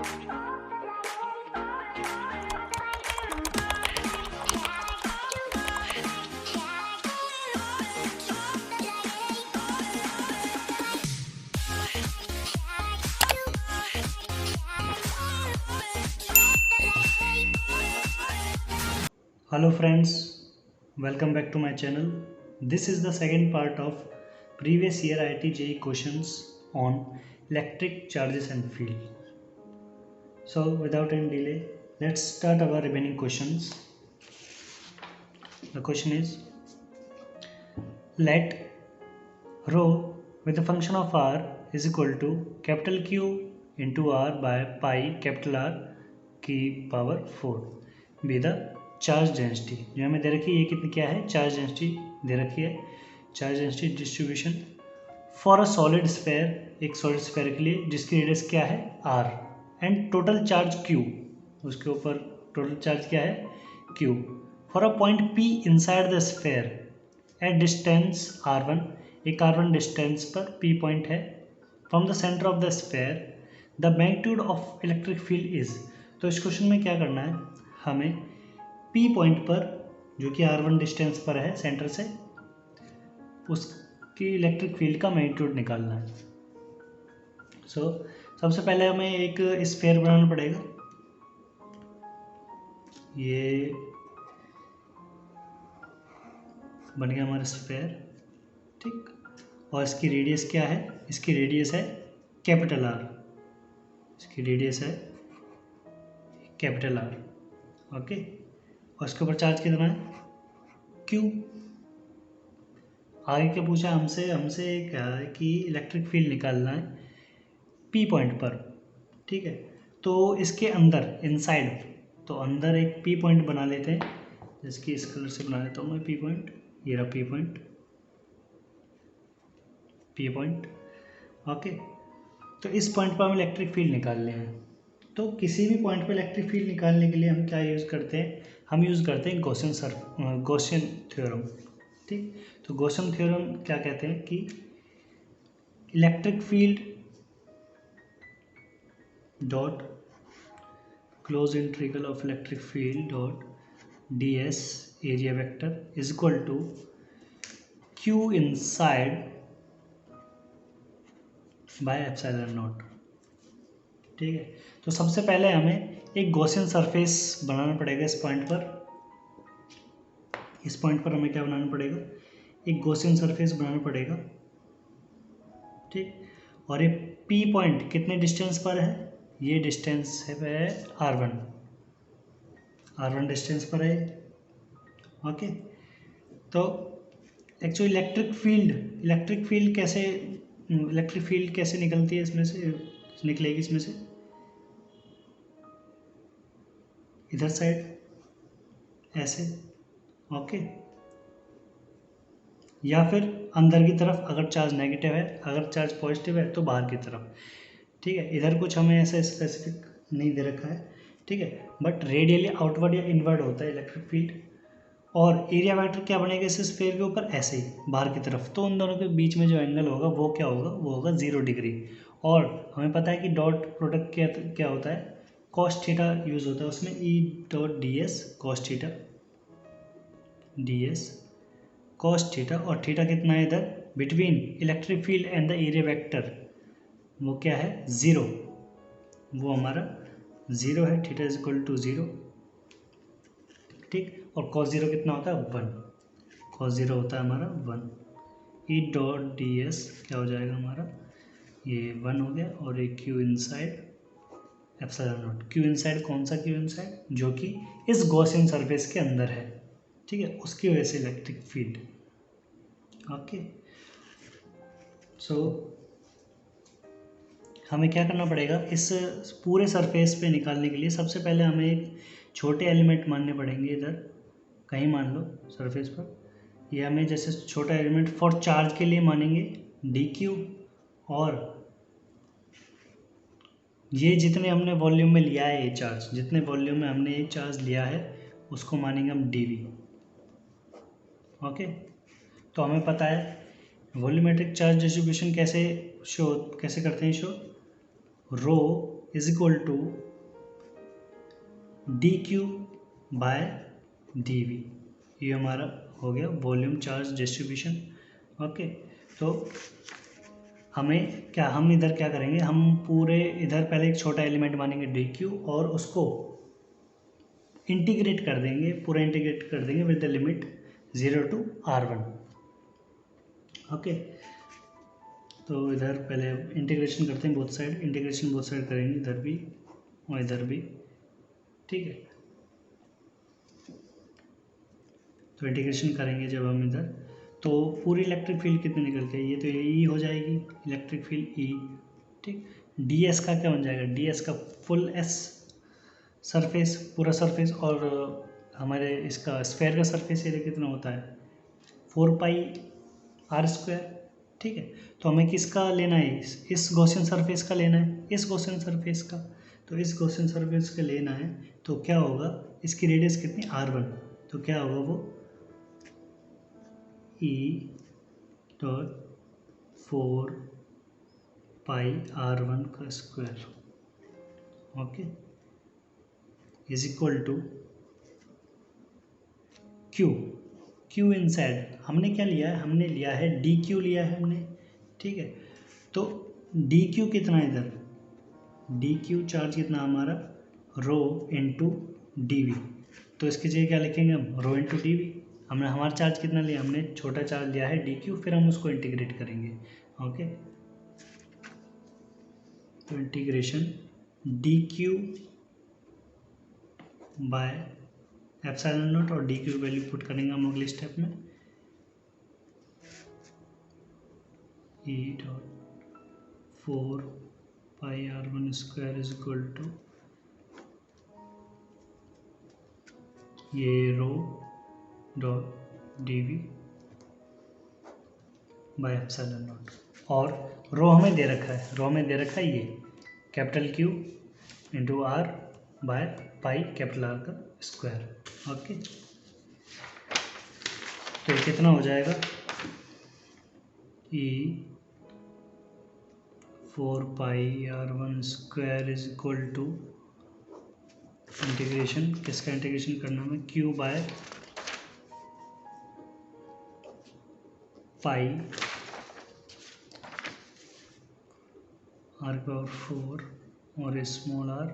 Hello friends, welcome back to my channel. This is the second part of previous year IIT JEE questions on electric charges and field. So without any delay, let's start our remaining questions. The question is, let rho with a function of r is equal to capital Q into r by pi capital R की power 4 be the charge density जो हमें दे रखी है। ये कितनी क्या है? Charge density दे रखी है। Charge density distribution for a solid sphere, एक सॉलिड स्फेयर के लिए जिसकी रेडियस क्या है? R, and total charge q, उसके ऊपर टोटल चार्ज क्या है? Q, for a point p inside the sphere at distance r1, एक r1 डिस्टेंस पर p पॉइंट है, from the centre of the sphere the magnitude of electric field is. तो इस question में क्या करना है? हमें p पॉइंट पर जो कि r1 डिस्टेंस पर है सेंटर से, उसकी इलेक्ट्रिक फील्ड का मैग्नीट्यूड निकालना है। सबसे पहले हमें एक स्फीयर बनाना पड़ेगा। ये बन गया हमारा स्फीयर, ठीक। और इसकी रेडियस क्या है? इसकी रेडियस है कैपिटल आर, इसकी रेडियस है कैपिटल आर, ओके। और इसके ऊपर चार्ज कितना है? क्यू। आगे क्या पूछा हमसे क्या है कि इलेक्ट्रिक फील्ड निकालना है पी पॉइंट पर, ठीक है। तो इसके अंदर इनसाइड, तो अंदर एक पी पॉइंट बना लेते हैं, जिसकी इस कलर से बना लेता हूँ मैं पी पॉइंट। ये रहा P point, P point, okay. तो इस पॉइंट पर हम इलेक्ट्रिक फील्ड निकालने हैं। तो किसी भी पॉइंट पर इलेक्ट्रिक फील्ड निकालने के लिए हम क्या यूज़ करते हैं? हम यूज़ करते हैं गॉसियन थ्योरम, ठीक। तो गॉसियन थ्योरम क्या कहते हैं कि electric field dot close integral of electric field dot d s area vector is equal to q inside by epsilon naught, ठीक है। तो सबसे पहले हमें एक गॉसियन सरफेस बनाना पड़ेगा इस पॉइंट पर। इस पॉइंट पर हमें क्या बनाना पड़ेगा? एक गॉसियन सरफेस बनाना पड़ेगा, ठीक। और ये पी पॉइंट कितने डिस्टेंस पर है? ये डिस्टेंस है r1, r1 डिस्टेंस पर है, ओके। तो एक्चुअली इलेक्ट्रिक फील्ड कैसे निकलती है इसमें से, निकलेगी इसमें से इधर साइड ऐसे, ओके। या फिर अंदर की तरफ अगर चार्ज नेगेटिव है, अगर चार्ज पॉजिटिव है तो बाहर की तरफ, ठीक है। इधर कुछ हमें ऐसा स्पेसिफिक नहीं दे रखा है, ठीक है। बट रेडियली आउटवर्ड या इनवर्ड होता है इलेक्ट्रिक फील्ड। और एरिया वेक्टर क्या बनेगा इस स्फीयर के ऊपर? ऐसे ही बाहर की तरफ। तो उन दोनों के बीच में जो एंगल होगा वो क्या होगा? वो होगा 0 डिग्री। और हमें पता है कि डॉट प्रोडक्ट क्या होता है? कॉस थीटा यूज़ होता है उसमें, E dot d S cos theta, D S cos theta. और थीटा कितना है इधर? Between electric field and the area vector, वो क्या है? 0, वो हमारा 0 है। थीटा इज इक्वल टू 0, ठीक। और कॉस 0 कितना होता है? 1, कॉस 0 होता है हमारा 1। ई डॉट डी एस क्या हो जाएगा हमारा? ये 1 हो गया। और ये Q inside epsilon not. Q inside कौन सा क्यू इनसाइड? जो कि इस गॉसियन सरफेस के अंदर है, ठीक है, उसकी वजह से इलेक्ट्रिक फील्ड, ओके। सो हमें क्या करना पड़ेगा इस पूरे सरफेस पे निकालने के लिए? सबसे पहले हमें एक छोटे एलिमेंट मानने पड़ेंगे, इधर कहीं मान लो सरफेस पर। ये हमें जैसे छोटा एलिमेंट फॉर चार्ज के लिए मानेंगे डी क्यू, और ये जितने हमने वॉल्यूम में लिया है, ये चार्ज जितने वॉल्यूम में हमने ये चार्ज लिया है उसको मानेंगे हम डी वी, ओके। तो हमें पता है वॉल्यूमेट्रिक चार्ज डिस्ट्रीब्यूशन कैसे करते हैं show? Rho is equal to d q by d v. ये हमारा हो गया वॉल्यूम चार्ज डिस्ट्रीब्यूशन। ओके, तो हम इधर क्या करेंगे, हम पूरे इधर पहले एक छोटा एलिमेंट मानेंगे डी क्यू और उसको इंटीग्रेट कर देंगे, पूरा इंटीग्रेट कर देंगे with the limit 0 to R1। Okay, तो इधर पहले इंटीग्रेशन करते हैं, both side integration both side करेंगे, इधर भी और इधर भी। ठीक है, तो इंटीग्रेशन करेंगे जब हम इधर, तो पूरी इलेक्ट्रिक फील्ड कितनी निकल के, ये तो ई हो जाएगी इलेक्ट्रिक फील्ड ई। ठीक, डी एस का क्या बन जाएगा, डी एस का फुल एस सरफेस, पूरा सरफेस, और हमारे इसका स्फेयर का सरफेस एरिया कितना होता है 4πr²। ठीक है, तो हमें किसका लेना है, इस गॉसियन सरफेस का लेना है, इस गॉसियन सरफेस का। तो इस गॉसियन सरफेस का लेना है, तो क्या होगा, इसकी रेडियस कितनी R1, तो क्या होगा वो E.4πr1²। Okay, is equal to q inside हमने क्या लिया है, हमने लिया है डी क्यू लिया है हमने। ठीक है, तो डी क्यू कितना है इधर, डी क्यू चार्ज कितना हमारा रो इंटू डी वी। तो इसकी जगह क्या लिखेंगे हम, रो इंटू डी वी। हमने हमारा चार्ज कितना लिया, हमने छोटा चार्ज लिया है डी क्यू, फिर हम उसको इंटीग्रेट करेंगे। ओके, तो integration D q bye epsilon naught, और डी क्यू वैल्यू पुट करेंगे हम अगले स्टेप में, E.4πr1² इज इक्वल टू ये rho dot D V by epsilon naught. और रो हमें दे रखा है, ये capital Q into R by pi capital R का स्क्वायर। ओके, तो कितना हो जाएगा, E.4πr1² is equal to integration, किसका इंटीग्रेशन करना हमें, क्यू बाय पाई r⁴ और small r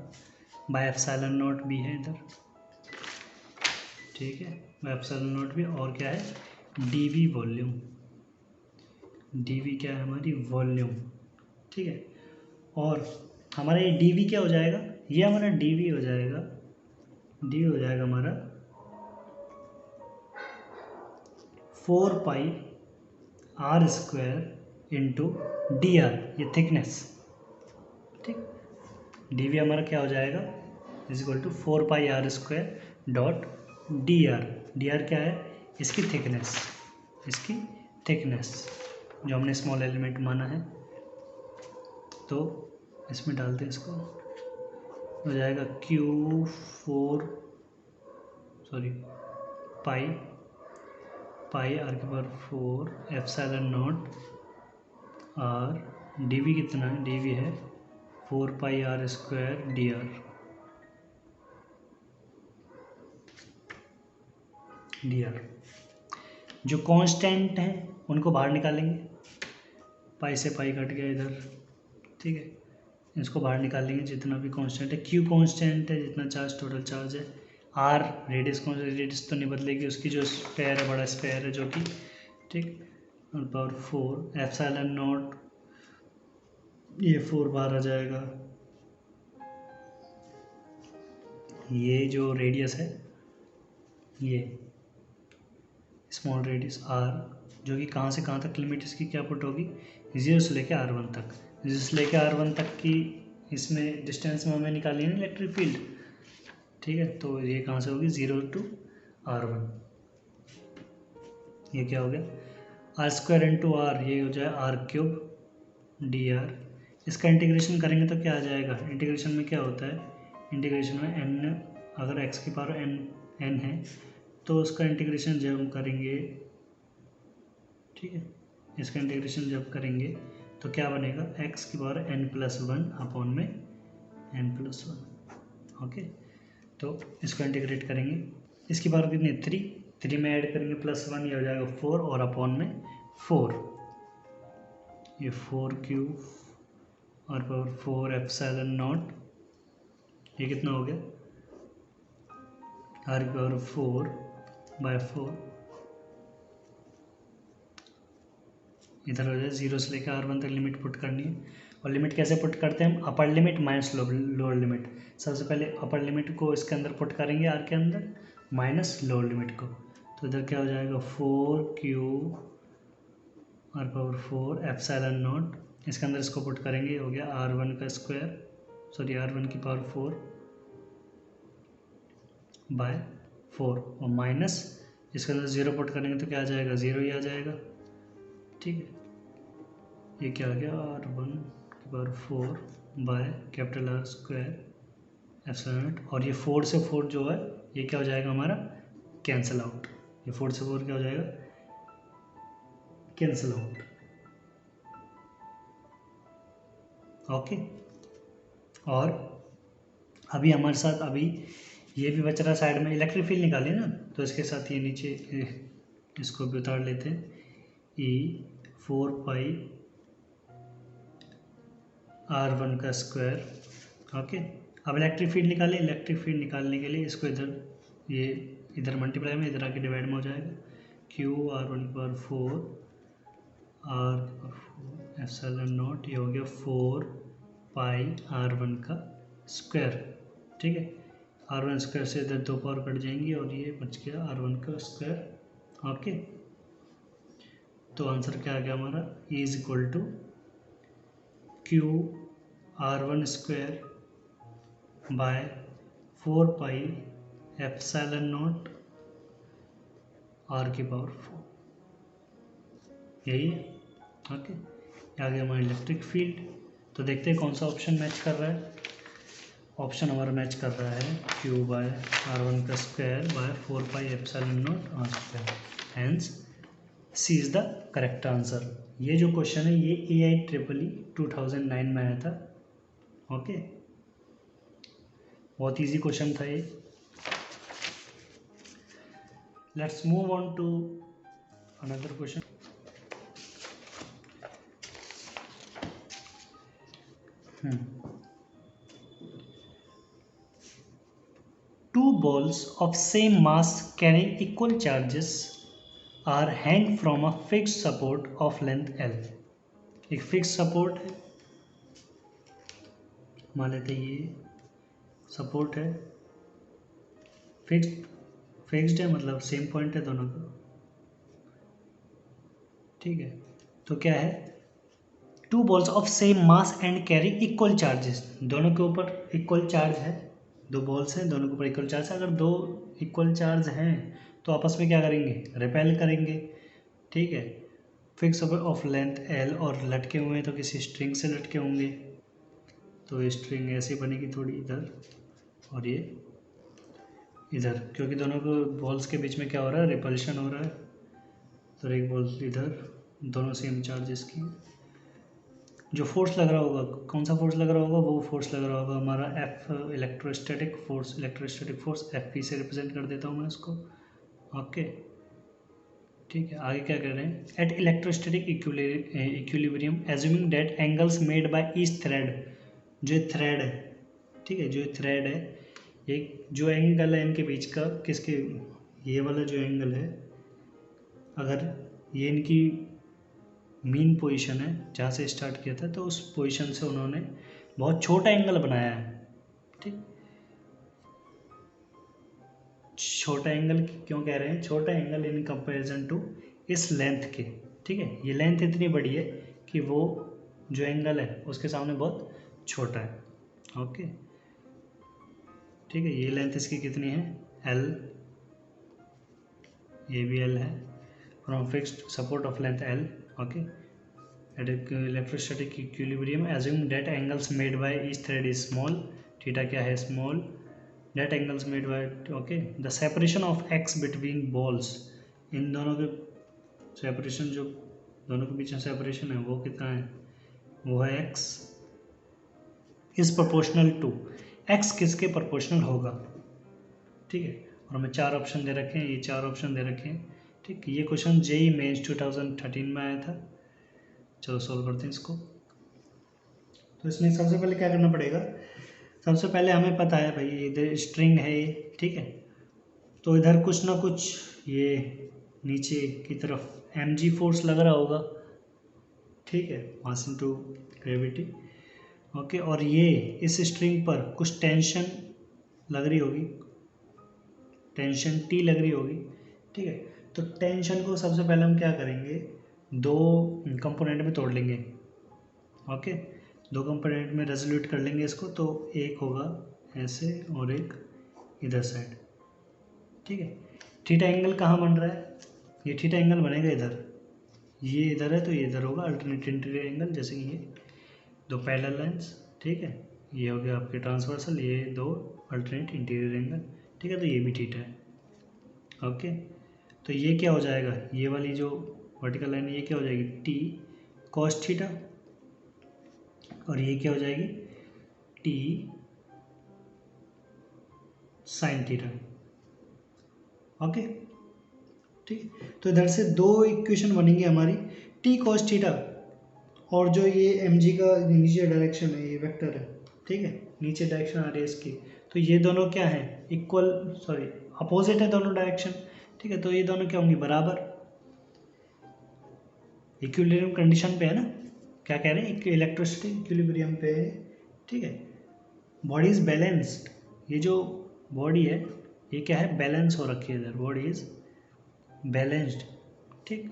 by epsilon naught भी है इधर। ठीक है, बाय एप्सिलॉन नॉट भी, और क्या है d v volume, d v क्या है हमारी वॉल्यूम। ठीक है, और हमारा ये डी वी क्या हो जाएगा, ये हमारा डी वी हो जाएगा, डी हो जाएगा हमारा 4πr² इंटू डी आर, ये थिकनेस। ठीक, डी वी हमारा क्या हो जाएगा, is equal to 4πr² dot d r. D r क्या है, इसकी थिकनेस, जो हमने स्मॉल एलिमेंट माना है। तो इसमें डालते हैं इसको, हो जाएगा pi r⁴ epsilon naught r, d v कितना है, डी वी है 4πr² डी आर। जो कांस्टेंट हैं उनको बाहर निकालेंगे, पाई से पाई कट गया इधर। ठीक है, इसको बाहर निकालेंगे, जितना भी कांस्टेंट है, क्यू कांस्टेंट है, जितना चार्ज टोटल चार्ज है, आर रेडियस कांस्टेंट, रेडियस तो नहीं बदलेगी, उसकी जो स्क्वायर है, बड़ा स्क्वायर है जो कि, ठीक, और पावर 4 एप्सिलॉन नॉट, ये 4 बाहर आ जाएगा, ये जो रेडियस है, ये स्मॉल रेडियस आर, जो कि कहाँ से कहाँ तक लिमिट इसकी क्या पुट होगी, 0 से लेकर R1 तक, 0 से लेकर R1 तक की इसमें डिस्टेंस में हमें निकालनी है इलेक्ट्रिक फील्ड। ठीक है, तो ये कहाँ से होगी, 0 to R1, ये क्या हो गया r² इंटू आर, ये हो जाए r³ डी आर। इसका इंटीग्रेशन करेंगे तो क्या आ जाएगा, इंटीग्रेशन में क्या होता है, इंटीग्रेशन में n, अगर x की पावर n है तो उसका इंटीग्रेशन जब हम करेंगे, ठीक है, इसका इंटीग्रेशन जब करेंगे तो क्या बनेगा, x की पावर n+1 अपॉन में n+1। ओके, तो इसको इंटीग्रेट करेंगे, इसकी पावर कितनी है 3, 3 में ऐड करेंगे +1, ये हो जाएगा 4 और अपॉन में 4, ये 4 क्यूब और पावर 4 एप्सिलॉन नॉट, ये कितना हो गया r की पावर 4/4, इधर हो जाए 0 से लेकर r1 तक लिमिट पुट करनी है। और लिमिट कैसे पुट करते हैं हम, upper limit minus lower limit. सबसे पहले अपर लिमिट को इसके अंदर पुट करेंगे r के अंदर, माइनस लोअर लिमिट को, तो इधर क्या हो जाएगा 4 cube r power 4 epsilon not, इसके अंदर इसको पुट करेंगे, हो गया r1 का स्क्वायर, सॉरी r1 की पावर 4/4, और माइनस इसके अंदर 0 पुट करेंगे तो क्या आ जाएगा 0 ही आ जाएगा। ठीक है, ये क्या आ गया r1 की पावर 4/R² एप्सिलॉन नॉट, और ये 4 से 4 जो है ये क्या हो जाएगा हमारा कैंसिल आउट, ये 4 से 4 क्या हो जाएगा कैंसिल आउट। ओके, और अभी हमारे साथ अभी ये भी बच रहा साइड में, इलेक्ट्रिक फील्ड निकाली ना, तो इसके साथ ये नीचे इसको भी उतार लेते हैं, E4πr1 का स्क्वायर। ओके, अब इलेक्ट्रिक फील्ड निकालें, इलेक्ट्रिक फील्ड निकालने के लिए इसको इधर, ये इधर मल्टीप्लाई में, इधर आके डिवाइड में हो जाएगा, Q r1 की पावर 4 r एप्सिलॉन नॉट, ये हो गया 4πr1 का स्क्वायर। ठीक है, r1 स्क्वायर से इधर 2 पावर कट जाएंगी और ये बच गया r1 का स्क्वायर। ओके, तो आंसर क्या आ गया हमारा, E is equal to Q r1 square by 4π epsilon naught r की पावर 4, यही है। ओके, आ गया हमारा इलेक्ट्रिक फील्ड। तो देखते हैं कौन सा ऑप्शन मैच कर रहा है। ऑप्शन हमारा मैच कर रहा है Q/r1 का square by 4π epsilon naught r², hence C is the correct answer. ये जो क्वेश्चन है ये AIEEE 2009 में आया था। ओके, बहुत इजी क्वेश्चन था ये। Let's move on to another question. Two balls of same mass carrying equal charges are hanged from a fixed support of length L। एक फिक्स सपोर्ट है, मान लेते ये सपोर्ट है, फिक्स्ड है मतलब सेम पॉइंट है दोनों का। ठीक है, तो क्या है, two balls of same mass and carry equal charges, दोनों के ऊपर इक्वल चार्ज है, दो बॉल्स हैं दोनों के ऊपर इक्वल चार्ज है। अगर दो इक्वल चार्ज हैं तो आपस में क्या करेंगे, रिपेल करेंगे। ठीक है, फिक्स ऑफ लेंथ L और लटके हुए हैं तो किसी स्ट्रिंग से लटके होंगे, तो ये स्ट्रिंग ऐसी बनेगी थोड़ी इधर और ये इधर, क्योंकि दोनों को बॉल्स के बीच में क्या हो रहा है, रिपल्शन हो रहा है। तो एक बॉल इधर, दोनों सेम चार्जेस की, जो फोर्स लग रहा होगा, कौन सा फोर्स लग रहा होगा, वो फोर्स लग रहा होगा हमारा F, इलेक्ट्रोस्टैटिक फोर्स Fp से रिप्रेजेंट कर देता हूँ मैं इसको। ओके, ठीक है, आगे क्या कर रहे हैं, at electrostatic equilibrium assuming that angles made by each thread, जो थ्रेड है, ठीक है, जो थ्रेड है, एक जो एंगल है इनके बीच का, किसके, ये वाला जो एंगल है, अगर ये इनकी मीन पोजीशन है जहाँ से स्टार्ट किया था, तो उस पोजीशन से उन्होंने बहुत छोटा एंगल बनाया है। ठीक, छोटा एंगल क्यों कह रहे हैं, छोटा एंगल इन कंपैरिजन टू इस लेंथ के। ठीक है, ये लेंथ इतनी बड़ी है कि वो जो एंगल है उसके सामने बहुत छोटा है। ओके, ठीक है, ये लेंथ इसकी कितनी है L, ये भी L है, from fixed support of length L। Okay, at electrostatic equilibrium assume that angles made by each thread is small, theta क्या है small, that angles made by, okay, the separation of x between balls, इन दोनों के separation, जो दोनों के बीच में separation है वो कितना है, वो है x। Is proportional to, x किसके प्रोपोर्शनल होगा। ठीक है, और हमें 4 ऑप्शन दे रखे हैं, ये 4 ऑप्शन दे रखे हैं। ठीक, ये क्वेश्चन जेईई मेंस 2013 में आया था। चलो सॉल्व करते हैं इसको। तो इसमें सबसे पहले क्या करना पड़ेगा, सबसे पहले हमें पता है भाई इधर स्ट्रिंग है ये, ठीक है, तो इधर कुछ ना कुछ ये नीचे की तरफ mg फोर्स लग रहा होगा। ठीक है, मास इनटू ग्रेविटी। ओके, और ये इस स्ट्रिंग पर कुछ टेंशन लग रही होगी, टेंशन T लग रही होगी। ठीक है, तो टेंशन को सबसे पहले हम क्या करेंगे, 2 कंपोनेंट में तोड़ लेंगे। ओके, 2 कंपोनेंट में रेजोल्यूट कर लेंगे इसको, तो एक होगा ऐसे और एक इधर साइड। ठीक है, थीटा एंगल कहाँ बन रहा है, ये थीटा एंगल बनेगा इधर, ये इधर है तो ये इधर होगा अल्टरनेट इंटीरियर एंगल, जैसे कि ये 2 पैरेलल लाइंस। ठीक है, ये हो गया आपके ट्रांसवर्सल, ये 2 अल्टरनेट इंटीरियर एंगल। ठीक है, तो ये भी थीटा है। ओके, तो ये क्या हो जाएगा, ये वाली जो वर्टिकल लाइन है ये क्या हो जाएगी, टी कॉस थीटा, और ये क्या हो जाएगी, टी साइन थीटा। ओके, ठीक, तो इधर से 2 इक्वेशन बनेंगी हमारी, टी कॉस थीटा, और जो ये एम जी का नीचे डायरेक्शन है, ये वेक्टर है। ठीक है, नीचे डायरेक्शन आ रही है इसकी, तो ये दोनों क्या है, इक्वल, सॉरी अपोजिट है दोनों डायरेक्शन। ठीक है, तो ये दोनों क्या होंगी, बराबर, इक्विलिब्रियम कंडीशन पे है ना, क्या कह रहे हैं, इलेक्ट्रिसिटी इक्विलिब्रियम पे है। ठीक है, बॉडी इज बैलेंस्ड, ये जो बॉडी है ये क्या है, बैलेंस हो रखी है इधर, बॉडी इज बैलेंस्ड। ठीक,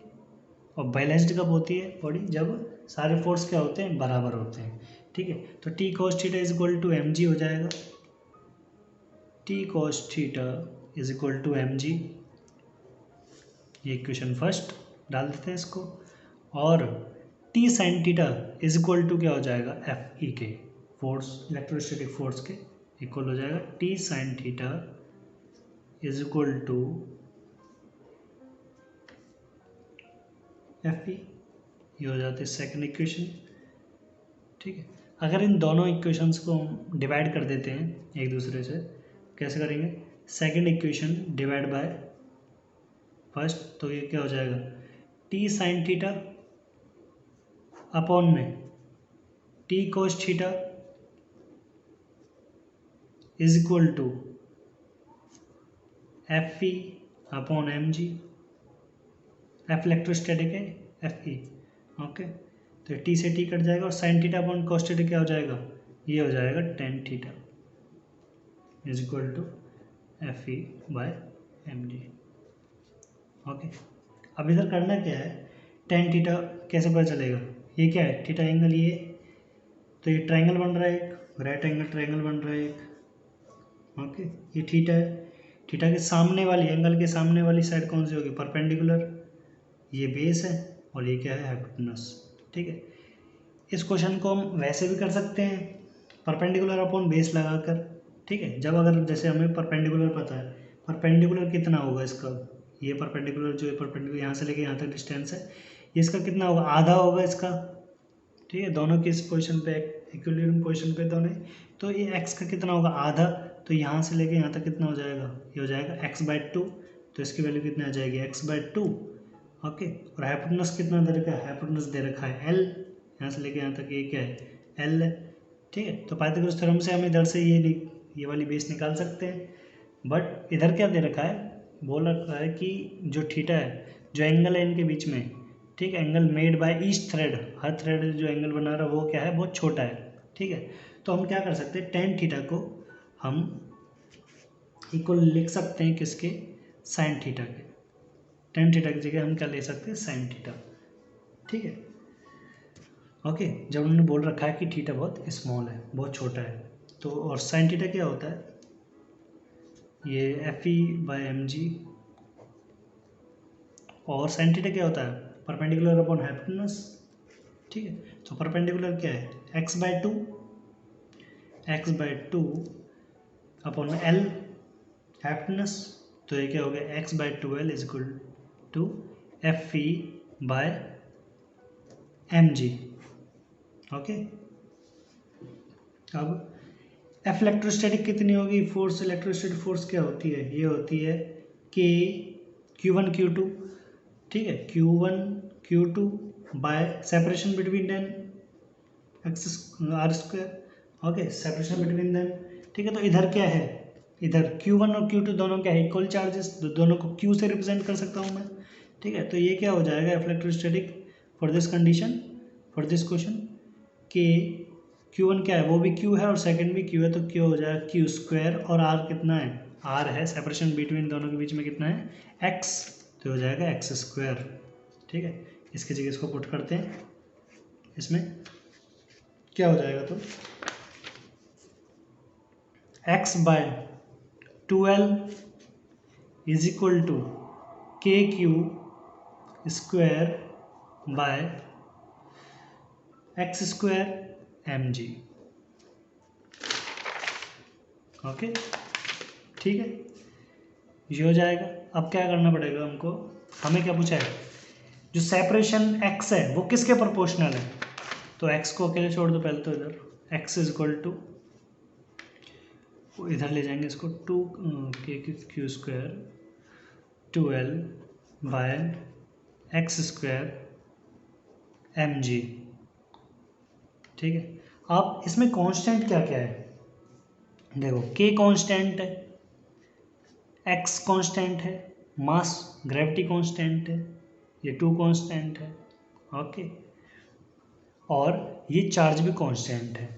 और बैलेंस्ड कब होती है बॉडी, जब सारे फोर्स क्या होते हैं, बराबर होते हैं। ठीक है, तो t cos theta is equal to m g हो जाएगा, t cos theta is equal to m g, ये इक्वेशन फर्स्ट डाल देते हैं इसको, और t sine theta is equal to क्या हो जाएगा, एफ ई के, फोर्स इलेक्ट्रोस्टैटिक फोर्स के इक्वल हो जाएगा, T sine theta is equal to f e, ये हो जाती है सेकंड इक्वेशन। ठीक है, अगर इन दोनों इक्वेशंस को हम डिवाइड कर देते हैं एक दूसरे से, कैसे करेंगे, second equation divide by first, तो ये क्या हो जाएगा, टी साइन थीटा अपॉन में t cos theta is equal to f e upon m g, f electrostatic है, एफ ई। ओके, तो टी से टी कट जाएगा, और sine theta upon cos theta क्या हो जाएगा, ये हो जाएगा tan theta is equal to f e by m ji. Okay, अब इधर करना क्या है, टेन थीटा कैसे पता चलेगा, ये क्या है, थीटा एंगल, ये तो ये ट्रायंगल बन रहा है एक, राइट एंगल ट्रायंगल बन रहा है एक। ओके, ये थीटा है, थीटा के सामने वाली, एंगल के सामने वाली साइड कौन सी होगी, परपेंडिकुलर, ये बेस है, और ये क्या है, हाइपोटेनस। ठीक है, इस क्वेश्चन को हम वैसे भी कर सकते हैं, परपेंडिकुलर अपॉन बेस लगाकर। ठीक है, जब अगर जैसे हमें परपेंडिकुलर पता है, परपेंडिकुलर कितना होगा इसका, ये परपेंडिकुलर जो है, परपेंडिकुलर यहाँ से लेके यहाँ तक डिस्टेंस है, ये इसका कितना होगा, आधा होगा इसका। ठीक है, दोनों की इस पोजीशन पे, इक्विलिब्रियम पोजीशन पे दोनों, तो ये x का कितना होगा, आधा, तो यहाँ से लेके यहाँ तक कितना हो जाएगा, ये हो जाएगा x/2, तो इसकी वैल्यू कितनी आ जाएगी, x/2। ओके, और हाइपोटेनस कितना दे रखा है, हाइपोटेनस दे रखा है l, यहाँ से लेके यहाँ तक ये क्या है, l है। ठीक है, तो पाइथागोरस थ्योरम से हम इधर से ये वाली बेस निकाल सकते हैं, बट इधर क्या दे रखा है, बोल रखा है कि जो थीटा है, जो एंगल है इनके बीच में, ठीक है, angle made by each thread, her thread जो एंगल बना रहा है वो क्या है, बहुत छोटा है। ठीक है, तो हम क्या कर सकते हैं, टेन थीटा को हम इक्वल लिख सकते हैं किसके, साइन थीटा के, टेन थीटा की जगह हम क्या ले सकते हैं, साइन थीटा। ठीक है, ओके, जब उन्होंने बोल रखा है कि थीटा बहुत स्मॉल है, बहुत छोटा है, तो और साइन थीटा क्या होता है, ये f e by m g, और साइन थीटा क्या होता है, परपेंडिकुलर अपॉन हाइपोटेनस। ठीक है, तो परपेंडिकुलर क्या है, x/2, x/2 upon l hypotenuse, तो ये क्या हो गया, x/2l is equal to f e by m ji. Okay, अब एफ इलेक्ट्रोस्टैटिक कितनी होगी, फोर्स इलेक्ट्रोस्टैटिक फोर्स क्या होती है, ये होती है के Q1 Q2, ठीक है, Q1 Q2 by separation between then x r square, okay, separation between them, ठीक है। तो इधर क्या है, इधर Q1 और Q2 दोनों क्या है, इक्वल चार्जेस, दोनों को Q से रिप्रेजेंट कर सकता हूँ मैं, ठीक है। तो ये क्या हो जाएगा electrostatic for this condition, for this question, कि Q1 क्या है, वो भी Q है और सेकंड भी Q है, तो Q हो जाएगा Q स्क्वायर, और R कितना है, R है सेपरेशन बिटवीन दोनों के बीच में कितना है, X, तो हो जाएगा X स्क्वायर, ठीक है। इसकी जगह इसको पुट करते हैं, इसमें क्या हो जाएगा, तो x by 12 is equal to K Q square by x square M G, okay, ठीक है, ये हो जाएगा। अब क्या करना पड़ेगा हमको, हमें क्या पूछा है, जो सेपरेशन x है वो किसके प्रोपोर्शनल है, तो x को अकेले छोड़ दो पहले, तो इधर x इज इक्वल टू, इधर ले जाएंगे इसको, 2 के Q square 12 by x square M G, ठीक है। अब इसमें कांस्टेंट क्या क्या है, देखो के कांस्टेंट है, एक्स कांस्टेंट है, मास ग्रेविटी कांस्टेंट है, ये 2 कांस्टेंट है, ओके, और ये चार्ज भी कांस्टेंट है।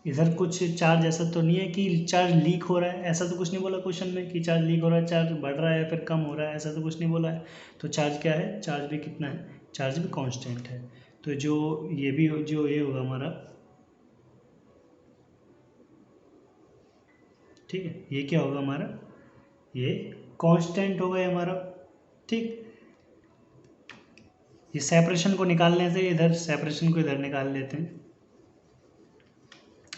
इधर कुछ चार्ज ऐसा तो नहीं है कि चार्ज लीक हो रहा है, ऐसा तो कुछ नहीं बोला क्वेश्चन में कि चार्ज लीक हो रहा है, चार्ज बढ़ रहा है फिर कम हो रहा है, ऐसा तो कुछ नहीं बोला है। तो चार्ज क्या है, चार्ज भी कितना है, चार्ज भी कांस्टेंट है। तो जो ये भी, जो ये होगा हमारा, ठीक है, ये क्या होगा हमारा, ये कांस्टेंट होगा ये हमारा, ठीक। ये सेपरेशन को निकालने से, इधर सेपरेशन को इधर निकाल लेते हैं,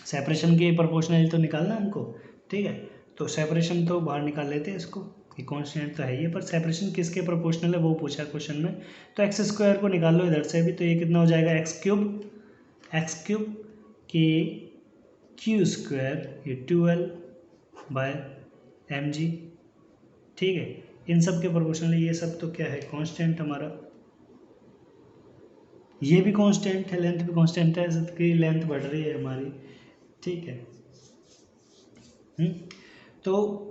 सेपरेशन की प्रोपोर्शनल तो निकालना है हमको, ठीक है। तो सेपरेशन तो बाहर निकाल लेते हैं इसको, ये कांस्टेंट तो है ये, पर सेपरेशन किसके प्रोपोर्शनल है वो पूछा है क्वेश्चन में। तो एक्स स्क्वायर को निकाल लो इधर से भी, तो ये कितना हो जाएगा, एक्स क्यूब के क्यू स्क्वायर, ये 12 बाय एम जी, ठीक है। इन सब के प्रोपोर्शनल, ये सब तो क्या है, कांस्टेंट हमारा, ये भी कांस्टेंट है, लेंथ भी कांस्टेंट है, सबकी लेंथ बढ़ रही है हमारी, ठीक है। तो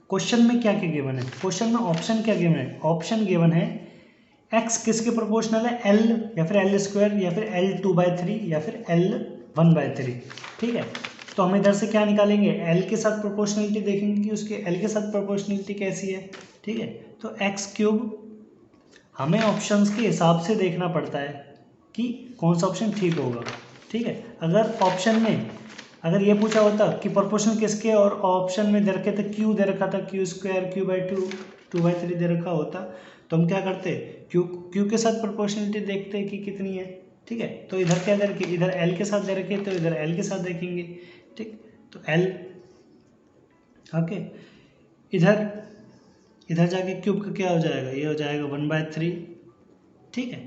क्वेश्चन में क्या क्या गिवन है, क्वेश्चन में ऑप्शन क्या गिवन है, ऑप्शन गिवन है x किसके प्रोपोर्शनल है, l या फिर l स्क्वायर या फिर l2/3 या फिर l1/3, ठीक है। तो हम इधर से क्या निकालेंगे, l के साथ प्रोपोर्शनलिटी देखेंगे कि उसके l के साथ प्रोपोर्शनलिटी कैसी है, ठीक है। तो एक्स क्यूब, हमें ऑप्शंस के हिसाब से देखना पड़ता है कि कौन सा ऑप्शन ठीक होगा, ठीक है। अगर ऑप्शन में, अगर ये पूछा होता कि प्रोपोर्शनल किसके, और ऑप्शन में दे रखे थे क्यू दे रखा था, क्यू स्क्वायर Q/2 2/3 दे रखा होता, तो हम क्या करते, क्यू के साथ प्रोपोर्शनलिटी देखते कि कितनी है, ठीक है। तो इधर क्या करके, इधर एल के साथ दे रखे तो इधर एल के साथ देखेंगे, ठीक। तो एल, ओके, इधर इधर जाके क्यूब का क्या हो जाएगा, ये हो जाएगा 1/3, ठीक है,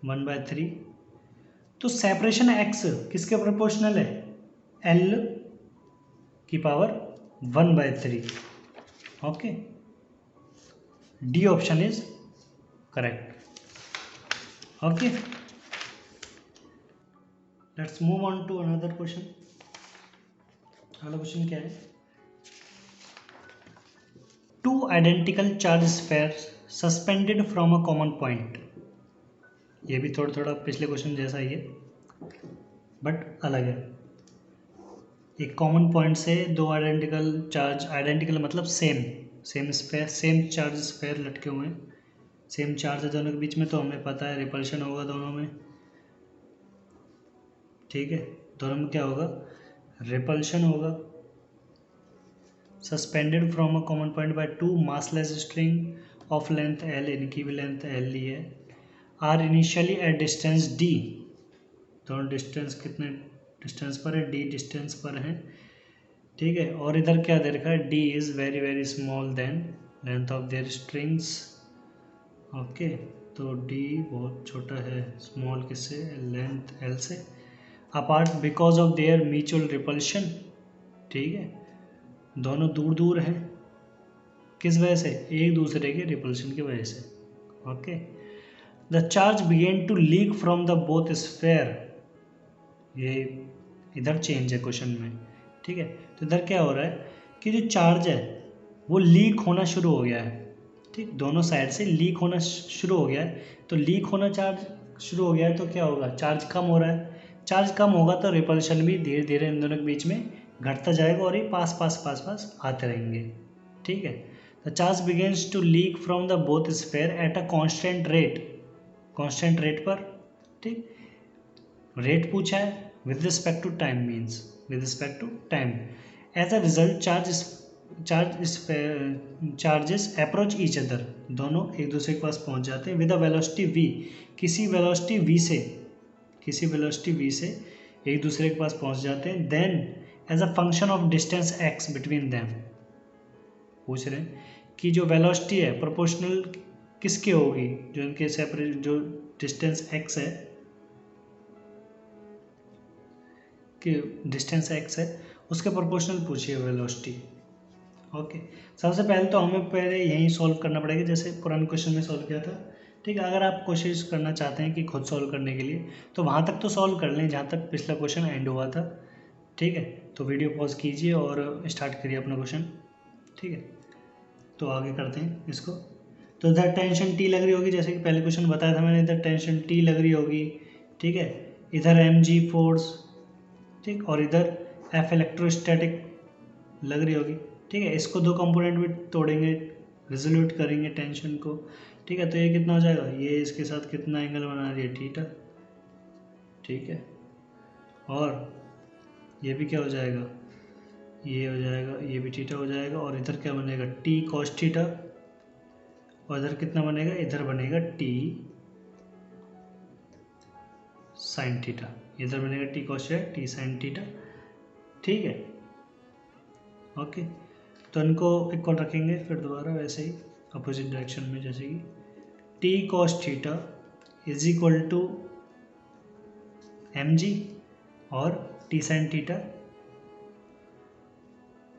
1/3। तो सेपरेशन एक्स किसके प्रोपोर्शनल है, एल की power 1/3, okay, d option is correct, okay. Let's move on to another question. अगला क्वेश्चन क्या है, two identical charge spheres suspended from a common point, ये भी थोड़ा थोड़ा पिछले क्वेश्चन जैसा ही है बट अलग है। एक कॉमन पॉइंट से दो आइडेंटिकल चार्ज, आइडेंटिकल मतलब same sphere, same charge sphere लटके हुए हैं, सेम चार्ज है दोनों के बीच में, तो हमें पता है रिपल्शन होगा दोनों में, ठीक है। दोनों में क्या होगा, रिपल्शन होगा। Suspended from a common point by two massless string of length l, इनकी भी लेंथ एल ली है, are initially at distance d, दोनों डिस्टेंस कितने डिस्टेंस पर है, डी डिस्टेंस पर है, ठीक है। और इधर क्या दे रखा है, d is very very small than length of their strings, okay. तो डी बहुत छोटा है, स्मॉल किससे, लेंथ एल से, apart because of their mutual repulsion, ठीक है, दोनों दूर दूर हैं, किस वजह से, एक दूसरे के रिपल्शन की वजह से। Okay, the charge begin to leak from the both sphere, ये इधर चेंज है क्वेश्चन में, ठीक है। तो इधर क्या हो रहा है कि जो चार्ज है वो लीक होना शुरू हो गया है, ठीक, दोनों साइड से लीक होना शुरू हो गया है। तो लीक होना चार्ज शुरू हो गया है तो क्या होगा, चार्ज कम हो रहा है, चार्ज कम होगा तो रिपल्शन भी धीरे धीरे इन दोनों के बीच में घटता जाएगा और ये पास पास पास पास आते रहेंगे, ठीक है। The charge begins to leak from the both sphere at a constant rate, constant rate पर, ठीक, रेट पूछा है with respect to time, means with respect to time. As a result, charges approach each other, दोनों एक दूसरे के पास पहुंच जाते हैं with a velocity v, किसी velocity v से एक दूसरे के पास पहुंच जाते हैं। then as a function of distance x between them, पूछ रहे हैं कि जो वेलोसिटी है प्रोपोर्शनल किसके होगी, जो इनके सेपरेट जो डिस्टेंस x है, कि डिस्टेंस x है उसके प्रोपोर्शनल पूछिए वेलोसिटी। ओके, सबसे पहले तो हमें पहले यही सॉल्व करना पड़ेगा जैसे पुराने क्वेश्चन में सॉल्व किया था, ठीक है। अगर आप कोशिश करना चाहते हैं कि खुद सॉल्व करने के लिए तो वहाँ तक तो सॉल्व कर लें जहाँ तक पिछला क्वेश्चन एंड हुआ था, ठीक है। तो वीडियो पॉज कीजिए और स्टार्ट करिए अपना क्वेश्चन, ठीक है। तो आगे करते हैं इसको। तो इधर टेंशन टी लग रही होगी, जैसे कि पहले क्वेश्चन बताया था मैंने, इधर टेंशन टी लग रही होगी, ठीक है। इधर mg फोर्स, ठीक, और इधर F इलेक्ट्रोस्टैटिक लग रही होगी, ठीक है। इसको दो कंपोनेंट में तोड़ेंगे, रिजोल्यूट करेंगे टेंशन को, ठीक है। तो ये कितना हो जाएगा, ये इसके साथ कितना एंगल बना रही है, थीटा, ठीक है। और ये भी क्या हो जाएगा, ये हो जाएगा, ये भी थीटा हो जाएगा। और इधर क्या बनेगा, टी कॉस थीटा, और इधर कितना बनेगा, इधर बनेगा टी साइन थीटा, इधर बनेगा T cos theta T sine theta, ठीक है। ओके, तो इनको इक्वल रखेंगे फिर दोबारा वैसे ही अपोजिट डायरेक्शन में, जैसे कि t cos theta is equal to mg और t sine theta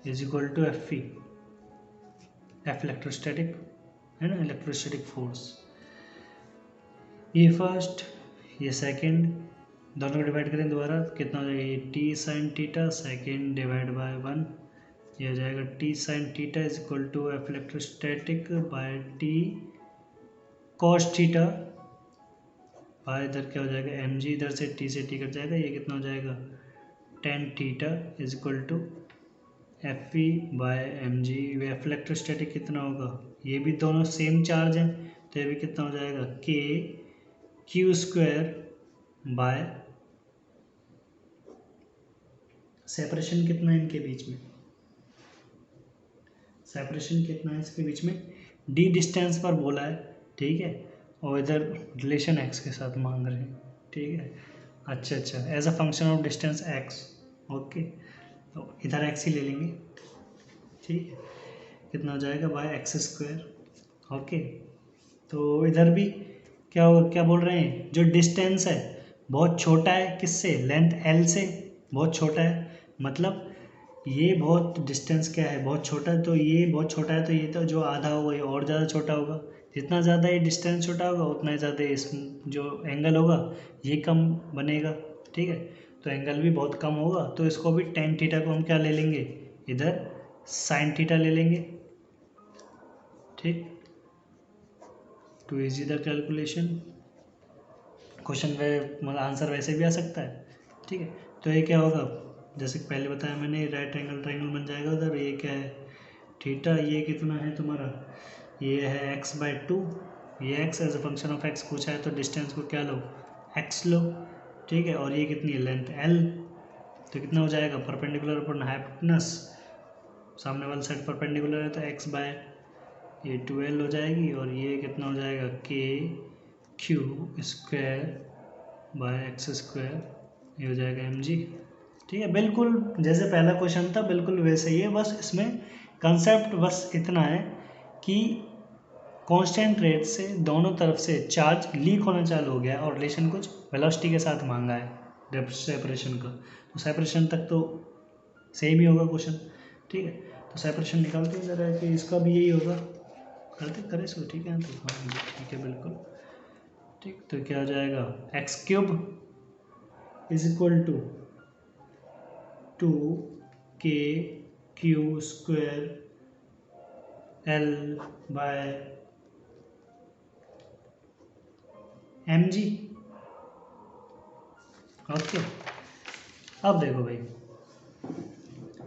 is equal to f electrostatic है ना, इलेक्ट्रोस्टैटिक फोर्स। ये फर्स्ट, ये सेकंड, दोनों को डिवाइड करें दोबारा, कितना हो जाएगा, ये t sine theta second divide by 1, ये हो जाएगा T sine theta is equal to f electrostatic by t cos theta by इधर क्या हो जाएगा एम जी, इधर से टी कट जाएगा, ये कितना हो जाएगा tan theta is equal to f e by m g. F electrostatic कितना होगा, ये भी दोनों सेम चार्ज हैं तो ये भी कितना हो जाएगा के क्यू स्क्वायर बाय, सेपरेशन कितना है इनके बीच में, सेपरेशन कितना है इसके बीच में, डी डिस्टेंस पर बोला है, ठीक है। और इधर रिलेशन एक्स के साथ मांग रहे हैं, ठीक है। अच्छा as a function of distance x, okay. तो इधर एक्स ही ले लेंगे, ठीक है। कितना हो जाएगा बाय एक्स स्क्वायर, ओके। तो इधर भी क्या होगा, क्या बोल रहे हैं, जो डिस्टेंस है बहुत छोटा है, किससे, लेंथ एल से बहुत छोटा है, मतलब ये बहुत डिस्टेंस क्या है, बहुत छोटा है, तो ये बहुत छोटा है तो ये तो जो आधा होगा ये और ज़्यादा छोटा होगा, जितना ज़्यादा ये डिस्टेंस छोटा होगा उतना ही ज़्यादा इस जो एंगल होगा ये कम बनेगा, ठीक है। तो एंगल भी बहुत कम होगा, तो इसको भी टेन थीटा को हम क्या ले लेंगे, इधर साइन थीटा ले लेंगे, ठीक। To easy the calculation, question में मतलब आंसर वैसे भी आ सकता है, ठीक है। तो ये क्या होगा, जैसे पहले बताया मैंने, राइट एंगल ट्रायंगल बन जाएगा उधर, ये क्या है थीटा, ये कितना है तुम्हारा, ये है x बाय 2, ये x as a function of x पूछा है तो डिस्टेंस को क्या लो, x लो, ठीक है। और ये कितनी है लेंथ l, तो कितना हो जाएगा परपेंडिकुलर अपॉन हाइपोटेनस, सामने वाला साइड परपेंडिकुलर है तो x बाय ये 2l हो जाएगी, और ये कितना हो जाएगा k Q square by x square, ये हो जाएगा mg, ठीक है। बिल्कुल जैसे पहला क्वेश्चन था बिल्कुल वैसे ही है, बस इसमें कंसेप्ट बस इतना है कि कांस्टेंट रेट से दोनों तरफ से चार्ज लीक होना चालू हो गया और रिलेशन कुछ वेलोसिटी के साथ मांगा है, सेपरेशन का, तो सेपरेशन तक तो सेम ही होगा क्वेश्चन, ठीक है। तो सेपरेशन निकालते हैं जरा कि इसका भी यही होगा, करते करें इसको, ठीक है। तो हाँ ठीक है बिल्कुल ठीक। तो क्या हो जाएगा, x cube is equal to 2k² L by mg। Okay, अब देखो भाई,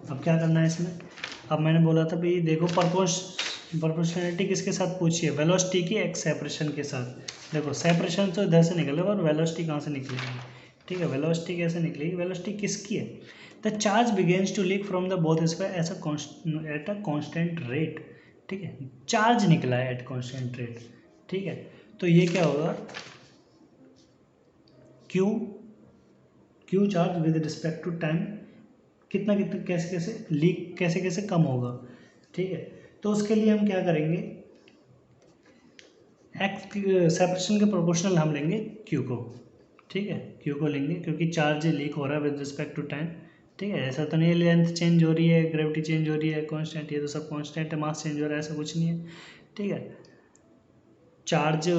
अब क्या करना है इसमें। अब मैंने बोला था भाई देखो प्रोपोर्शनैलिटी किसके साथ पूछी है, वेलोसिटी की एक्स सेपरेशन के साथ। देखो सेपरेशन तो इधर से निकलेगा और वेलोसिटी कहाँ से निकलेगी, ठीक है। वेलोसिटी कैसे निकलेगी, वेलोसिटी किसकी है, the charge begins to leak from the both sphere at a constant rate, ठीक है। चार्ज निकला है एट कांस्टेंट रेट, ठीक है। तो ये क्या होगा, q charge with respect to time कितना कितना कैसे कैसे लीक कैसे कैसे कम होगा, ठीक है। तो उसके लिए हम क्या करेंगे, एक्स सेपरेशन के प्रोपोर्शनल हम लेंगे क्यू को, ठीक है। क्यू को लेंगे क्योंकि चार्ज लीक हो रहा है विद रिस्पेक्ट टू टाइम, ठीक है। ऐसा तो नहीं है लेंथ चेंज हो रही है, ग्रेविटी चेंज हो रही है, कांस्टेंट, ये तो सब कांस्टेंट है, मास चेंज हो रहा है, ऐसा कुछ नहीं है, ठीक है। चार्ज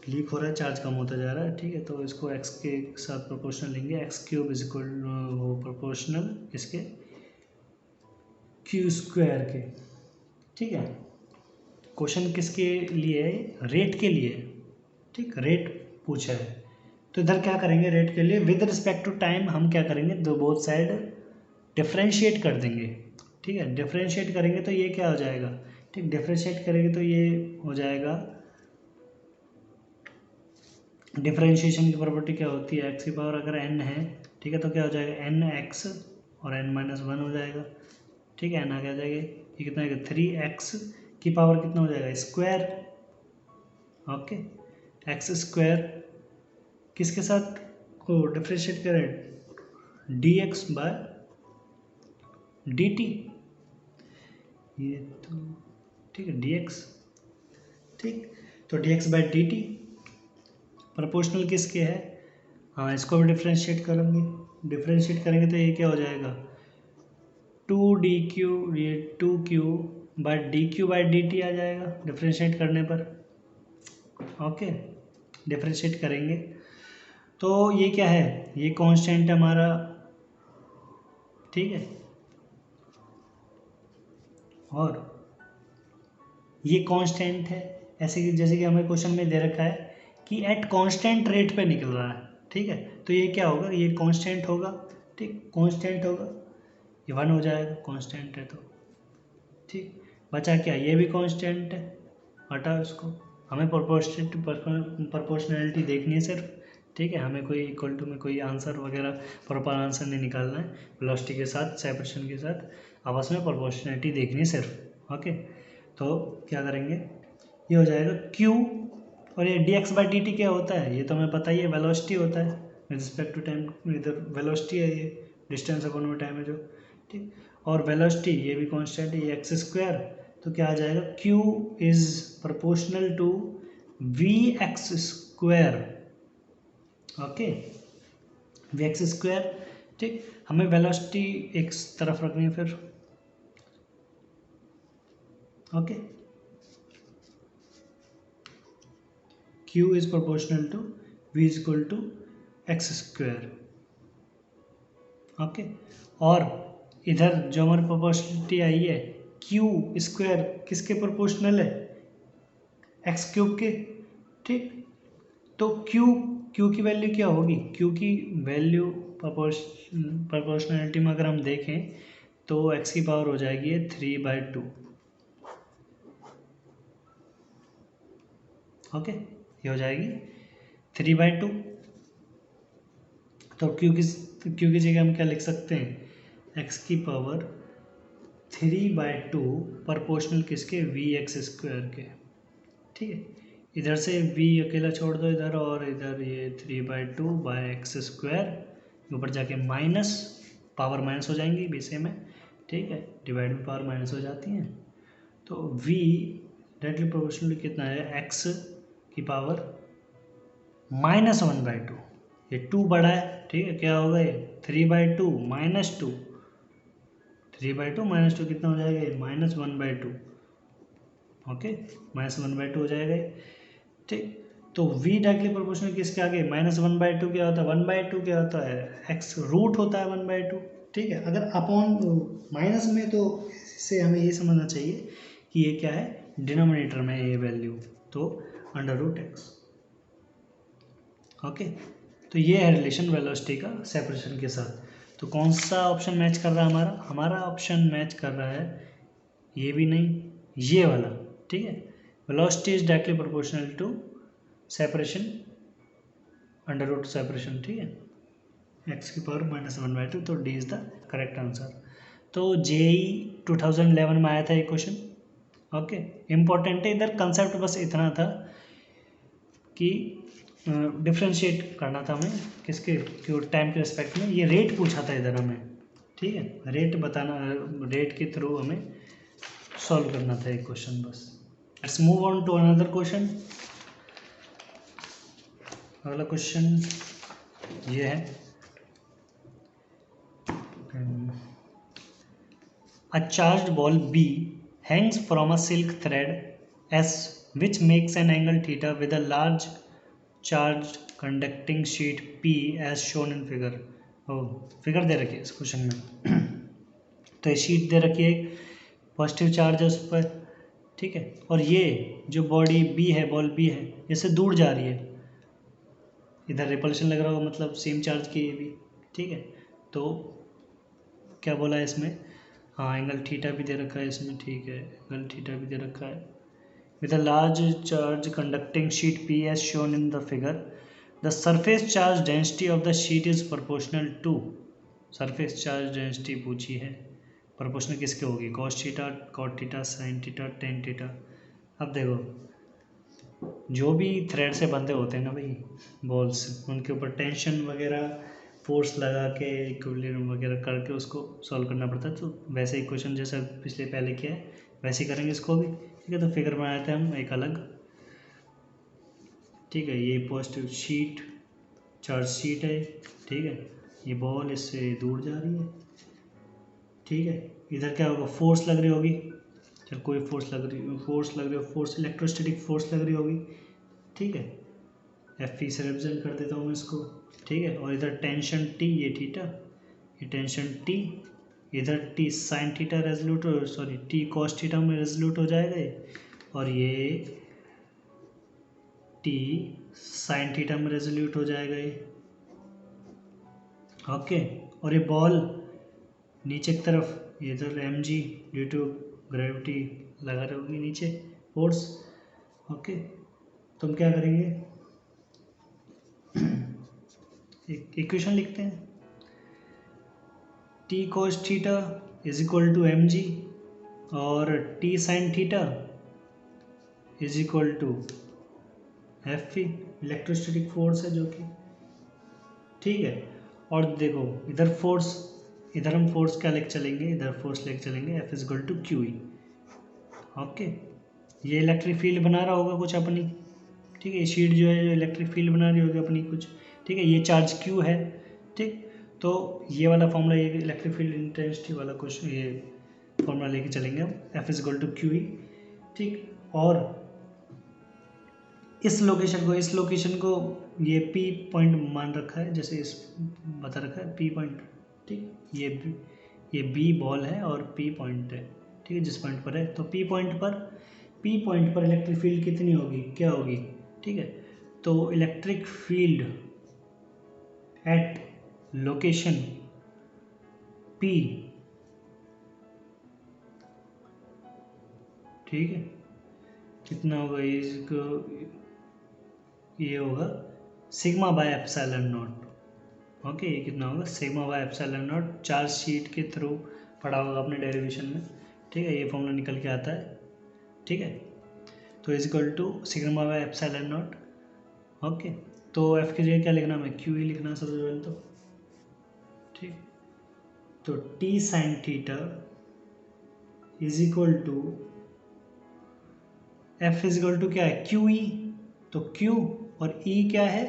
लीक हो रहा है, चार्ज कम होता जा रहा है, ठीक है। तो इसको एक्स के साथ प्रोपोर्शनल लेंगे, एक्स क्यूब इज इक्वल वो प्रोपोर्शनल इसके क्यू स्क्वायर के, ठीक है। क्वेश्चन किसके लिए है, रेट के लिए, ठीक, रेट पूछा है। तो इधर क्या करेंगे, रेट के लिए विद रिस्पेक्ट टू टाइम हम क्या करेंगे, दो बोथ साइड डिफ्रेंशिएट कर देंगे, ठीक है। डिफ्रेंशिएट करेंगे तो ये क्या हो जाएगा, ठीक, डिफ्रेंशिएट करेंगे तो ये हो जाएगा, डिफ्रेंशिएशन की प्रॉपर्टी क्या होती है, एक्स की पावर अगर n है, ठीक है, तो क्या हो जाएगा n x और n-1 हो जाएगा, ठीक है। n आगे आ जाएगा, ये कितना है 3x की पावर कितना हो जाएगा स्क्वायर, ओके। एक्स स्क्वायर किसके साथ को डिफ्रेंशिएट करें, dx बाय dt, ये तो ठीक है dx, ठीक। तो dx बाय dt प्रोपोर्शनल किसके है, हाँ इसको भी डिफ्रेंशिएट करेंगे, डिफ्रेंशिएट करेंगे तो ये क्या हो जाएगा 2dq, ये 2q by dq by dt आ जाएगा डिफ्रेंशिएट करने पर, ओके। डिफ्रेंशिएट करेंगे तो ये क्या है, ये कांस्टेंट है हमारा, ठीक है। और ये कांस्टेंट है, ऐसे कि जैसे कि हमें क्वेश्चन में दे रखा है कि एट कांस्टेंट रेट पे निकल रहा है, ठीक है। तो ये क्या होगा, ये कांस्टेंट होगा, ठीक, कांस्टेंट होगा, ये 1 हो जाएगा, कांस्टेंट है तो, ठीक। बचा क्या, ये भी कांस्टेंट है, हटा उसको, हमें प्रोपोर्शनैलिटी देखनी है सिर्फ, ठीक है। हमें कोई इक्वल टू में कोई आंसर वगैरह प्रॉपर आंसर नहीं निकालना है, वेलोसिटी के साथ सेपरेशन के साथ आपस में प्रोपोर्शनैलिटी देखनी है सिर्फ, ओके। तो क्या करेंगे, ये हो जाएगा q, और ये dx बाई dt क्या होता है, ये तो हमें पता ही है, वेलोसिटी होता है विद रिस्पेक्ट टू टाइम, इधर वेलोसिटी है, ये डिस्टेंस अपॉन में टाइम है जो, ठीक। और वेलोसिटी ये भी कांस्टेंट है, ये एक्स स्क्वायर, तो क्या आ जाएगा q is proportional to v x square, okay, v x square, ठीक। हमें वेलोसिटी एक तरफ रखनी है फिर, ओके। q is proportional to v is equal to x square, okay. और इधर जो हमारी प्रोपोर्शनलिटी आई है q स्क्वायर किसके प्रोपोर्शनल है, एक्स क्यूब के, ठीक। तो q की वैल्यू क्या होगी, q की वैल्यू प्रोपोर्शनलिटी में अगर हम देखें तो x की पावर हो जाएगी 3/2, ओके, ये हो जाएगी 3/2। तो q की जगह हम क्या लिख सकते हैं, x की पावर 3/2 प्रोपोर्शनल किसके, वी एक्स स्क्वायर के, ठीक है। इधर से v अकेला छोड़ दो इधर, और इधर ये 3/2 बाय एक्स स्क्वायर, ऊपर जाके माइनस, पावर माइनस हो जाएंगी बीसे में, ठीक है, डिवाइड में पावर माइनस हो जाती हैं। तो v डायरेक्टली प्रोपोर्शनल कितना है, x की पावर -1/2, ये 2 बड़ा है, ठीक है, क्या होगा ये 3/2 -2, 3/2 -2 कितना हो जाएगा ये -1/2, ओके, -1/2 हो जाएगा ये, ठीक। तो v डायरेक्टली प्रोपोर्शनल किसके आगे, -1/2 क्या होता है, 1/2 क्या होता है, x रूट होता है 1/2, ठीक है। अगर अपॉन माइनस में तो इससे हमें ये समझना चाहिए कि ये क्या है, डिनोमिनेटर में ये वैल्यू, तो √x, ओके। तो ये है रिलेशन वेलोसिटी का सेपरेशन के साथ। तो कौन सा ऑप्शन मैच कर रहा है हमारा, हमारा ऑप्शन मैच कर रहा है ये भी नहीं, ये वाला, ठीक है। Velocity is directly proportional to separation, √ separation, ठीक है, x की पावर -1/2, तो d is the correct answer. तो JEE 2011 में आया था ये क्वेश्चन, ओके, इम्पोर्टेंट है। इधर कंसेप्ट बस इतना था कि डिफ्रेंशिएट करना था हमें किसके, टाइम के रिस्पेक्ट में। ये रेट पूछा था इधर हमें, ठीक है, रेट बताना, रेट के थ्रू हमें सॉल्व करना था एक क्वेश्चन बस। Let's move on to another question. अगला क्वेश्चन ये है, a charged ball B hangs from a silk thread S which makes an angle theta with a large charged conducting sheet P as shown in figure। Figure दे रखी है इस question में तो ये शीट दे रखी है, पॉजिटिव चार्ज है उस पर, ठीक है, और ये जो बॉडी B है, बॉल B है, इससे दूर जा रही है, इधर रिपल्शन लग रहा होगा, मतलब सेम चार्ज की ये भी, ठीक है। तो क्या बोला है इसमें, हाँ एंगल थीटा भी दे रखा है इसमें, ठीक है, एंगल थीटा भी दे रखा है with a large charge conducting sheet P as shown in the figure। The surface charge density of the sheet is proportional to, surface charge density पूछी है, प्रोपोर्शनल किसके होगी, cos theta, cot theta, sin theta, tan theta. अब देखो जो भी thread से बंधे होते हैं ना भाई बॉल्स, उनके ऊपर टेंशन वगैरह फोर्स लगा के इक्विलिब्रियम वगैरह करके उसको सॉल्व करना पड़ता है। तो वैसे ही क्वेश्चन जैसा पिछले पहले किया है वैसे ही करेंगे इसको भी, ठीक है। तो फिगर बनाते हैं हम एक अलग, ठीक है, ये पॉजिटिव शीट, चार्ज शीट है, ठीक है, ये बॉल इससे दूर जा रही है, ठीक है। इधर क्या होगा, फोर्स लग रही होगी, चल कोई फोर्स लग रही हो, फोर्स इलेक्ट्रोस्टैटिक फोर्स लग रही होगी, ठीक है, F से रिप्रेजेंट कर देता हूँ मैं इसको, ठीक है। और इधर टेंशन T, ये थीटा, ये टेंशन T, इधर T sine theta resolute, sorry T cos theta में रेजोल्यूट हो जाएगा ये, और ये T साइन थीटा में रेजोल्यूट हो जाएगा ये, ओके। और ये बॉल नीचे की तरफ, इधर mg ड्यू टू ग्रेविटी लगा रही होगी नीचे फोर्स, ओके। तुम क्या करेंगे, इक्वेशन लिखते हैं, T cos theta is equal to mg और T sine theta is equal to F, electrostatic force है जो कि, ठीक है। और देखो इधर फोर्स, इधर हम फोर्स क्या लेके चलेंगे, इधर फोर्स लेके चलेंगे F is equal to QE, okay. ये इलेक्ट्रिक फील्ड बना रहा होगा कुछ अपनी, ठीक है, ये शीट जो है इलेक्ट्रिक फील्ड बना रही होगी अपनी कुछ, ठीक है, ये चार्ज Q है, ठीक। तो ये वाला फॉर्मूला, ये इलेक्ट्रिक फील्ड इंटेंसिटी वाला कुछ ये फॉर्मूला लेके चलेंगे हम, F is equal to QE, ठीक। और इस लोकेशन को ये P पॉइंट मान रखा है, जैसे इस बता रखा है P पॉइंट, ठीक, ये B बॉल है और P पॉइंट है, ठीक है, जिस पॉइंट पर है। तो P पॉइंट पर इलेक्ट्रिक फील्ड कितनी होगी, क्या होगी, ठीक है। तो electric field at location P, ठीक है, कितना होगा, इसको ये होगा sigma by epsilon naught, okay. ये कितना होगा, sigma by epsilon not, charge sheet के थ्रू पढ़ा होगा अपने डेरिवेशन में, ठीक है, ये फॉर्मूला निकल के आता है, ठीक है। तो is equal to sigma by epsilon naught, okay. तो F की जगह क्या लिखना, हमें QE लिखना है सबसे पहले तो, ठीक। तो T sine theta is equal to F is equal to क्या है, QE, तो Q और E क्या है,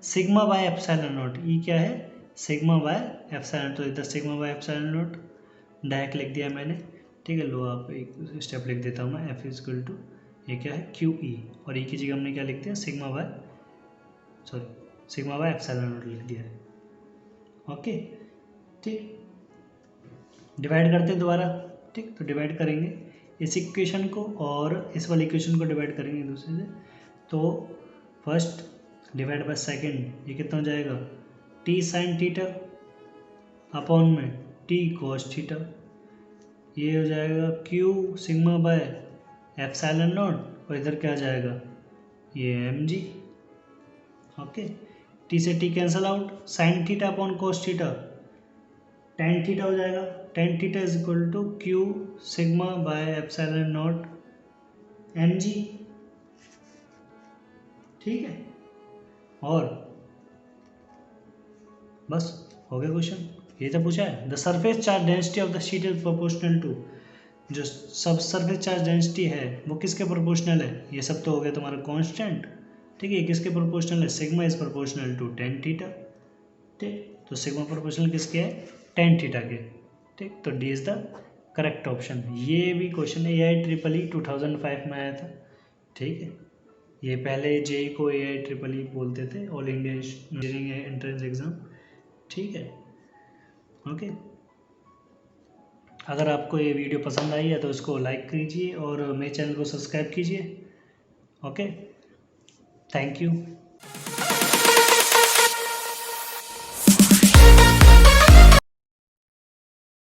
sigma by epsilon naught, E क्या है सिग्मा बाय एप्सिलॉन, तो इधर sigma by epsilon naught direct लिख दिया मैंने, ठीक है। लो आप एक स्टेप लिख देता हूँ मैं, एफ इज इक्वल टू ये क्या है क्यू ई, और ई की जगह हमने क्या लिख दिया सिग्मा बाय एप्सिलॉन नॉट लिख दिया है, ओके ठीक। डिवाइड करते हैं दोबारा, ठीक, तो डिवाइड करेंगे इस इक्वेशन को और इस वाली इक्वेशन को डिवाइड करेंगे एक दूसरे से, तो फर्स्ट डिवाइड बाय सेकेंड, ये कितना हो जाएगा टी साइन थीटा अपॉन में टी कॉस थीटा, ये हो जाएगा Q sigma by epsilon naught, और इधर क्या आ जाएगा ये एम जी, ओके। टी से T cancel out, sine theta upon cos theta tan theta हो जाएगा, tan theta is equal to Q sigma by epsilon naught M जी, ठीक है। और बस हो गया क्वेश्चन, ये तो पूछा है the surface charge density of the sheet is proportional to, जो सब सरफेस चार्ज डेंसिटी है वो किसके प्रोपोर्शनल है, ये सब तो हो गया तुम्हारा कांस्टेंट, ठीक है। किसके प्रोपोर्शनल है, sigma is proportional to tan theta, ठीक, तो सिग्मा प्रोपोर्शनल किसके है टेन थीटा के, ठीक, तो d is the correct option. ये भी क्वेश्चन AIEEE 2005 में आया था, ठीक है। ये पहले जेई को AIEEE बोलते थे, all India engineering entrance exam, ठीक है, ओके। अगर आपको ये वीडियो पसंद आई है तो इसको लाइक कीजिए और मेरे चैनल को सब्सक्राइब कीजिए, ओके, थैंक यू।